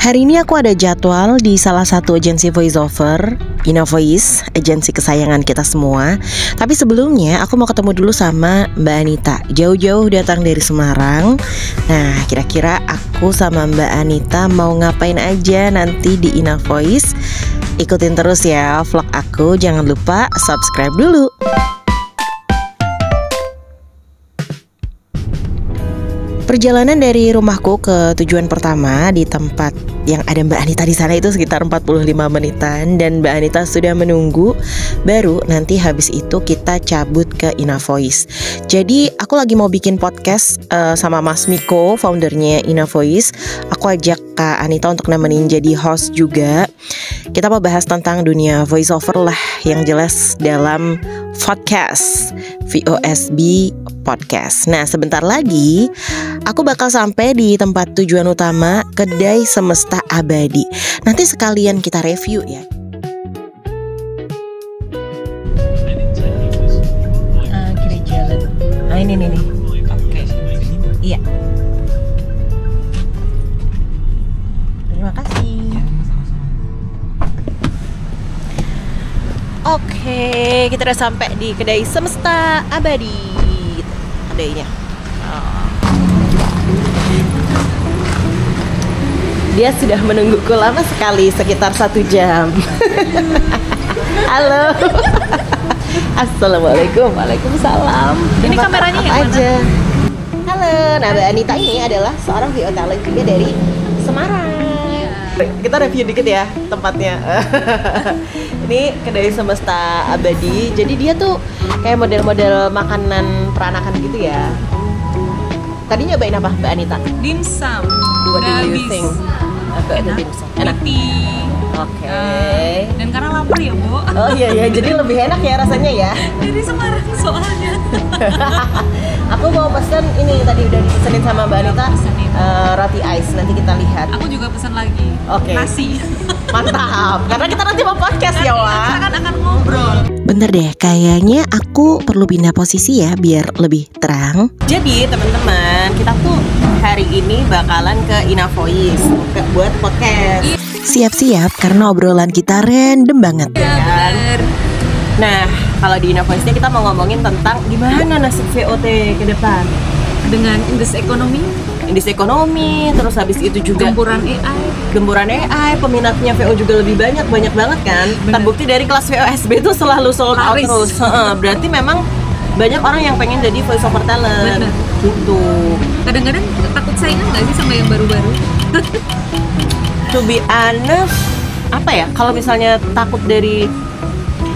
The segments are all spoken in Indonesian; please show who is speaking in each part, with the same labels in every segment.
Speaker 1: Hari ini aku ada jadwal di salah satu agensi voiceover, Inavoice, agensi kesayangan kita semua. Tapi sebelumnya aku mau ketemu dulu sama Mbak Anita. Jauh-jauh datang dari Semarang. Nah, kira-kira aku sama Mbak Anita mau ngapain aja nanti di Inavoice? Ikutin terus ya vlog aku. Jangan lupa subscribe dulu. Perjalanan dari rumahku ke tujuan pertama di tempat yang ada Mbak Anita di sana itu sekitar 45 menitan, dan Mbak Anita sudah menunggu. Baru nanti habis itu kita cabut ke Inavoice. Jadi aku lagi mau bikin podcast sama Mas Miko, foundernya Inavoice. Aku ajak Kak Anita untuk nemenin jadi host juga. Kita mau bahas tentang dunia voiceover lah, yang jelas dalam podcast VOSB podcast. Nah, sebentar lagi aku bakal sampai di tempat tujuan utama, Kedai Semesta Abadi. Nanti sekalian kita review ya. Kiri jalan. Nah, ini nih. Oke. Iya. Terima kasih. Oke, kita udah sampai di Kedai Semesta Abadi. Kedainya. Dia sudah menungguku lama sekali, sekitar 1 jam. Halo. Assalamualaikum. Waalaikumsalam.
Speaker 2: Ini kameranya yang
Speaker 1: aja. Halo. Nah, Mbak Anita ini adalah seorang VO talent juga dari Semarang. Kita review dikit ya tempatnya. Ini Kedai Semesta Abadi. Jadi dia tuh kayak model-model makanan peranakan gitu ya. Tadi nyobain apa Mbak Anita?
Speaker 2: Dimsum.
Speaker 1: What do you think?
Speaker 2: Enak.
Speaker 1: Enak.
Speaker 2: Pretty.
Speaker 1: Oke.
Speaker 2: Dan karena lapar ya, Bu.
Speaker 1: Oh iya, jadi lebih enak ya rasanya ya.
Speaker 2: Dari Semarang soalnya.
Speaker 1: Aku mau pesen ini, tadi udah dipesenin sama Mbak Anita, roti ice. Nanti kita lihat.
Speaker 2: Aku juga pesan lagi.
Speaker 1: Oke.
Speaker 2: Nasi.
Speaker 1: Mantap. Karena kita nanti mau podcast ya, Wak.
Speaker 2: Kita kan akan ngobrol.
Speaker 1: Bentar deh, kayaknya aku perlu pindah posisi ya biar lebih terang. Jadi teman-teman, kita tuh hari ini bakalan ke Inavoice buat podcast. Siap-siap karena obrolan kita random banget
Speaker 2: Ya,
Speaker 1: kan?
Speaker 2: bener.
Speaker 1: Nah, kalau di Inavoice kita mau ngomongin tentang gimana nasib VOT ke depan.
Speaker 2: Dengan industri
Speaker 1: Ekonomi, terus habis itu juga
Speaker 2: gempuran AI,
Speaker 1: peminatnya VO juga lebih banyak banget kan.
Speaker 2: Bener.
Speaker 1: Terbukti dari kelas VOSB itu selalu sold out
Speaker 2: Laris.
Speaker 1: terus. Berarti memang banyak orang yang pengen jadi voiceover talent.
Speaker 2: Bener.
Speaker 1: Gitu.
Speaker 2: Kadang-kadang takut saingan nggak sih sama yang baru-baru?
Speaker 1: To be honest, apa ya? Kalau misalnya takut dari,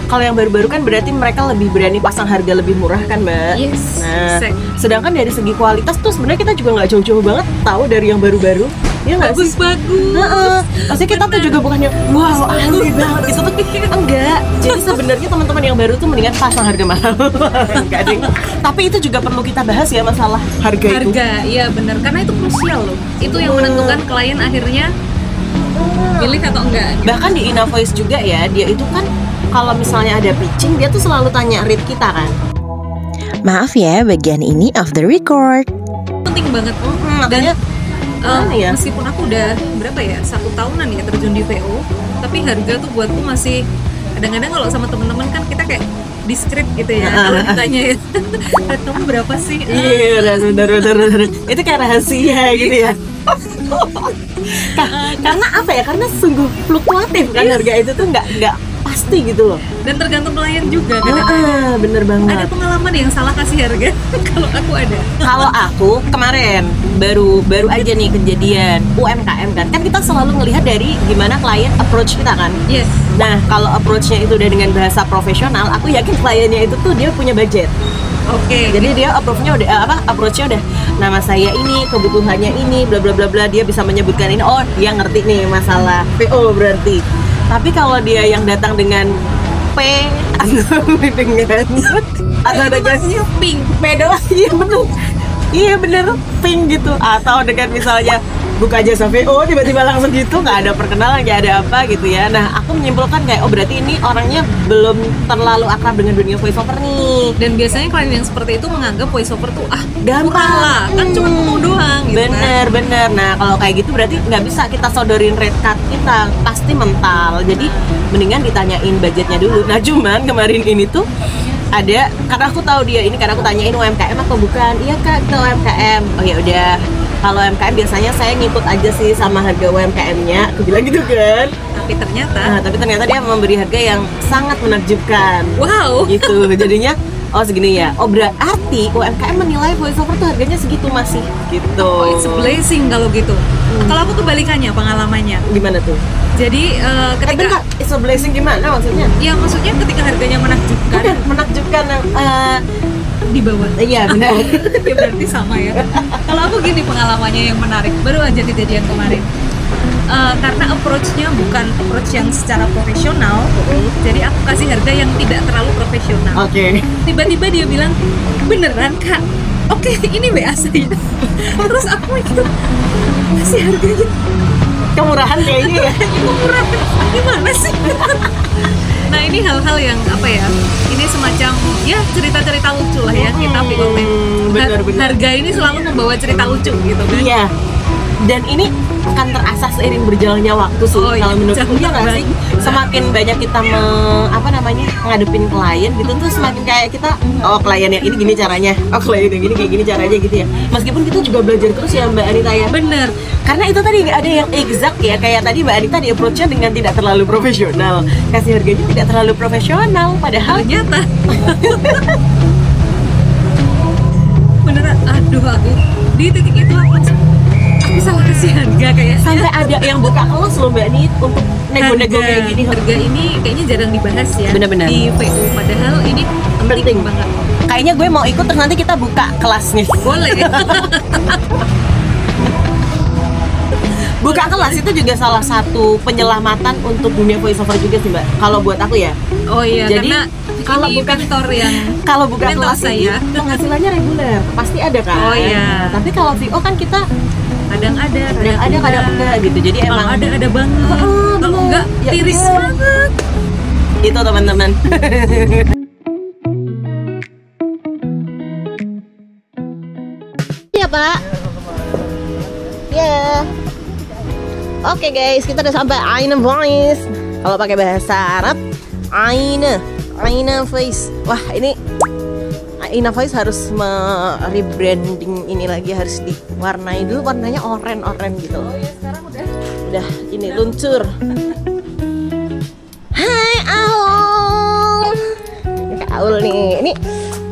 Speaker 1: kalau yang baru-baru kan berarti mereka lebih berani pasang harga lebih murah kan, Mbak?
Speaker 2: Yes.
Speaker 1: Nah,
Speaker 2: Exact.
Speaker 1: sedangkan dari segi kualitas tuh sebenarnya kita juga nggak jauh-jauh banget tahu dari yang baru-baru. Ya nggak sih?
Speaker 2: Bagus.
Speaker 1: Maksudnya kita tuh juga bukannya wow ahli banget gitu tuh, enggak. Jadi sebenarnya teman-teman yang baru tuh mendingan pasang harga mahal. Enggak ding. Tapi itu juga perlu kita bahas ya, masalah harga itu.
Speaker 2: Iya benar, karena itu krusial loh. Itu yang menentukan klien akhirnya pilih atau enggak.
Speaker 1: Bahkan di Inavoice juga ya, dia itu kan kalau misalnya ada pitching, dia tuh selalu tanya rate kita kan. Maaf ya, bagian ini off the record.
Speaker 2: Penting banget.
Speaker 1: Dan ya?
Speaker 2: Meskipun aku udah berapa ya, 1 tahunan ya terjun di VO, tapi harga tuh buatku masih kadang-kadang kalau sama teman-teman kan kita kayak diskret gitu ya. Kalau ditanya ya, kamu berapa sih?
Speaker 1: Iya, benar. Itu kayak rahasia gitu ya. Karena apa ya? Karena sungguh fluktuatif kan harga itu tuh nggak pasti gitu loh.
Speaker 2: Dan tergantung klien juga kan.
Speaker 1: Bener banget.
Speaker 2: Ada pengalaman yang salah kasih harga. Kalau aku ada.
Speaker 1: Kalau aku kemarin baru aja nih kejadian UMKM kan kita selalu ngelihat dari gimana klien approach kita kan.
Speaker 2: Yes.
Speaker 1: Nah, kalau approach-nya itu udah dengan bahasa profesional, aku yakin kliennya itu tuh dia punya budget.
Speaker 2: Oke.
Speaker 1: Jadi dia approach-nya udah nama saya ini, kebutuhannya ini, bla bla bla bla, dia bisa menyebutkan ini. Oh, dia ngerti nih masalah PO berarti. Tapi kalau dia yang datang dengan P atau dengan
Speaker 2: pink.
Speaker 1: P doang, iya bener pink gitu, atau dengan misalnya buka jasa VO tiba-tiba langsung gitu, nggak ada perkenalan, nggak ada apa gitu ya. Nah aku menyimpulkan kayak berarti ini orangnya belum terlalu akrab dengan dunia voiceover nih.
Speaker 2: Dan biasanya klien yang seperti itu menganggap voiceover tuh
Speaker 1: gampang
Speaker 2: lah, kan cuma ngomong doang gitu.
Speaker 1: Bener. Nah kalau kayak gitu berarti nggak bisa kita sodorin rate card kita, pasti mental. Jadi mendingan ditanyain budgetnya dulu. Nah cuman kemarin ini tuh ada, karena aku tahu dia ini, karena aku tanyain UMKM atau bukan. Iya kak, kita UMKM. Oh ya udah, kalau UMKM biasanya saya ngikut aja sih sama harga UMKM-nya. Aku bilang gitu kan.
Speaker 2: Tapi ternyata
Speaker 1: dia memberi harga yang sangat menakjubkan.
Speaker 2: Wow.
Speaker 1: Gitu. Jadinya segini ya. Berarti UMKM menilai voiceover tuh harganya segitu masih gitu.
Speaker 2: It's a blessing kalau gitu. Kalau aku tuh balikannya pengalamannya.
Speaker 1: Gimana tuh?
Speaker 2: Jadi ketika
Speaker 1: it's a blessing gimana maksudnya?
Speaker 2: Ya maksudnya ketika harganya menakjubkan.
Speaker 1: Bukan menakjubkan
Speaker 2: di bawah.
Speaker 1: Iya benar.
Speaker 2: Ya berarti sama ya. Kalau aku gini pengalamannya yang menarik, baru aja kejadian kemarin. Karena approach-nya bukan approach yang secara profesional, jadi aku kasih harga yang tidak terlalu profesional.
Speaker 1: Oke.
Speaker 2: Tiba-tiba dia bilang, beneran kak? Oke, ini WA saya. Terus aku itu kasih harganya
Speaker 1: kemurahan kayaknya ya.
Speaker 2: Kemurahan, gimana sih? Nah ini hal-hal yang apa ya? Ini semacam ya cerita-cerita lucu lah ya kita bikin.
Speaker 1: Benar.
Speaker 2: Harga ini selalu membawa cerita lucu gitu kan?
Speaker 1: Iya. Dan ini akan terasa seiring berjalannya waktu sih. Kalau menurutku ya nggak sih, semakin banyak kita ngadepin klien gitu tuh semakin kayak kita klien yang ini gini caranya, klien yang gini kayak gini caranya gitu ya. Meskipun kita juga belajar terus ya Mbak Anita ya.
Speaker 2: Bener.
Speaker 1: Karena itu tadi nggak ada yang exact ya, kayak tadi Mbak Anita di approach-nya dengan tidak terlalu profesional, kasih harganya tidak terlalu profesional, padahal
Speaker 2: ternyata beneran. Aduh aku di titik itu aku salah kasih harga kayak
Speaker 1: sampai ada yang buka kelas loh Mbak Nit untuk nego-nego kayak gini.
Speaker 2: Harga ini kayaknya jarang dibahas ya.
Speaker 1: Bener-bener.
Speaker 2: Di VO, padahal ini penting banget.
Speaker 1: Kayaknya gue mau ikut terus nanti kita buka kelasnya.
Speaker 2: Boleh.
Speaker 1: Buka kelas itu juga salah satu penyelamatan untuk dunia voiceover juga sih Mbak. Kalau buat aku ya.
Speaker 2: Oh iya. Jadi
Speaker 1: kalau bukan
Speaker 2: mentor yang
Speaker 1: kalau buka kelas saya penghasilannya reguler pasti ada kan.
Speaker 2: Oh iya.
Speaker 1: Tapi kalau VO kan kita
Speaker 2: kadang ada
Speaker 1: kadang enggak gitu. Jadi emang
Speaker 2: ada banget. Kalau enggak
Speaker 1: ya,
Speaker 2: tiris banget.
Speaker 1: Itu teman-teman. Iya Pak. Ya. Oke guys, kita udah sampai Aina Voice. Kalau pakai bahasa Arab, Aina Voice. Wah ini Aina Voice harus rebranding ini lagi, harus diwarnai dulu, warnanya oranye gitu.
Speaker 2: Oh ya sekarang udah
Speaker 1: ini luncur. Hai Aul. Ini Aul nih, ini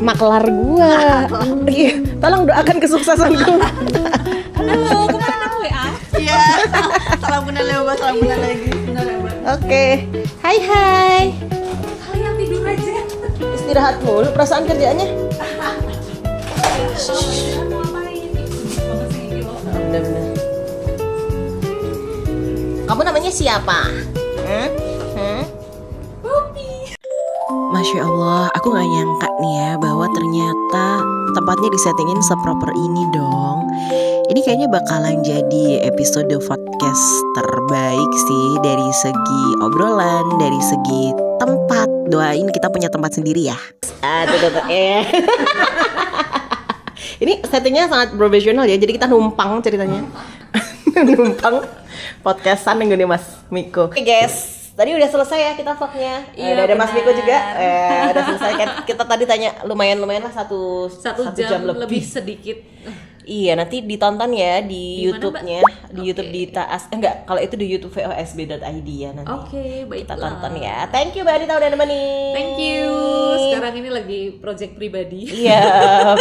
Speaker 1: maklar gua. Tolong doakan kesuksesanku.
Speaker 2: Halo, kemana WA?
Speaker 1: Iya. Salam kenal lagi. Oke. Hai.
Speaker 2: Kalian tidur aja.
Speaker 1: Istirahat mulu, perasaan kerjaannya. Bener-bener. Kamu namanya siapa?
Speaker 2: Poppy.
Speaker 1: Masya Allah, aku gak nyangka nih ya bahwa ternyata tempatnya disettingin seproper ini dong. Ini kayaknya bakalan jadi episode podcast terbaik sih, dari segi obrolan, dari segi tempat. Doain kita punya tempat sendiri ya. Ini settingnya sangat profesional ya, jadi kita numpang ceritanya. Numpang podcastan dengan Mas Miko. Oke guys, tadi udah selesai ya kita vlognya. Udah ada Mas Miko juga. Udah selesai. Kita tadi tanya lumayan lah satu jam lebih
Speaker 2: sedikit.
Speaker 1: Iya, nanti ditonton ya di YouTube-nya, di YouTube di Taas. Enggak, kalau itu di YouTube vosb.id ya nanti.
Speaker 2: Oke, baiklah.
Speaker 1: Kita tonton ya. Thank you Mbak Anita udah nemenin.
Speaker 2: Thank you. Sekarang ini lagi project pribadi.
Speaker 1: Iya,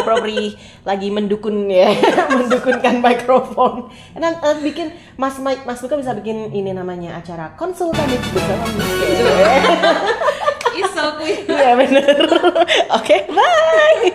Speaker 1: Probri lagi mendukun ya, mendukunkan mikrofon. Nanti bikin Mas Miko bisa bikin ini namanya acara konsultan bersama Miko.
Speaker 2: Isok.
Speaker 1: Iya benar. Oke, bye.